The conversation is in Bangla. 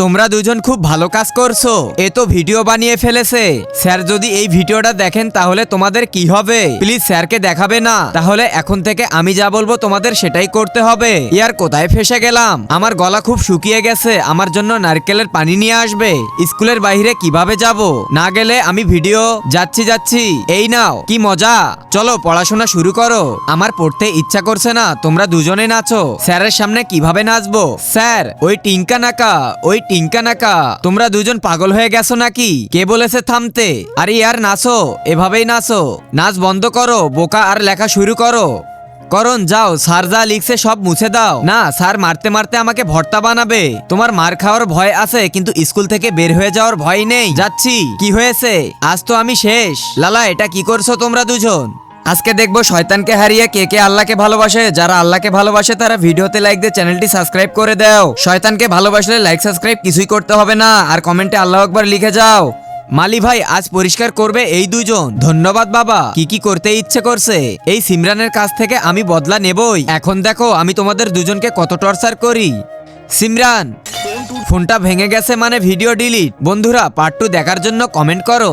তোমরা দুজন খুব ভালো কাজ করছো। এ তো ভিডিও বানিয়ে ফেলেছে। স্যার যদি এই ভিডিওটা দেখেন তাহলে তোমাদের কি হবে? প্লিজ স্যারকে দেখাবে না, তাহলে এখন থেকে আমি যা বলবো তোমাদের সেটাই করতে হবে। ইয়ার কোথায় ফেসে গেলাম? আমার গলা খুব শুকিয়ে গেছে, আমার জন্য নারকেলের পানি নিয়ে আসবে। স্কুলের বাইরে কিভাবে যাব? না গেলে আমি ভিডিও যাচ্ছি। এই নাও, কি মজা। চলো পড়াশোনা শুরু করো। আমার পড়তে ইচ্ছা করছে না, তোমরা দুজনে নাচো। স্যারের সামনে কিভাবে নাচবো? স্যার, ওই টিঙ্কা নাকা, তোমরা দুজন পাগল হয়ে গেছো নাকি? কে বলেছে থামতে? আরে ইয়ার নাচো, এভাবেই নাচো। নাচ বন্ধ করো বোকা, আর লেখা শুরু করো। করণ যাও, স্যার যা লিখছে সব মুছে দাও। না, স্যার মারতে মারতে আমাকে ভর্তা বানাবে। তোমার মার খাওয়ার ভয় আছে, কিন্তু স্কুল থেকে বের হয়ে যাওয়ার ভয় নেই। যাচ্ছি। কি হয়েছে? আজ তো আমি শেষ। লালা, এটা কি করছো তোমরা দুজন? আজকে দেখবো শয়তানকে হারিয়ে কে কে আল্লাহকে ভালোবাসে। যারা আল্লাহকে ভালোবাসে তারা ভিডিওতে লাইক দিয়ে চ্যানেলটি সাবস্ক্রাইব করে দাও। শয়তানকে ভালোবাসলে লাইক সাবস্ক্রাইব কিছুই করতে হবে না, আর কমেন্টে আল্লাহু আকবার লিখে যাও। মালি ভাই আজ পরিষ্কার করবে এই দুজন। ধন্যবাদ বাবা। কি করতে ইচ্ছে করছে? এই সিমরানের কাছ থেকে আমি বদলা নেবই। এখন দেখো আমি তোমাদের দুজনকে কত টর্চার করি। সিমরান, ফোনটা ভেঙে গেছে মানে ভিডিও ডিলিট। বন্ধুরা পার্ট 2 দেখার জন্য কমেন্ট করো।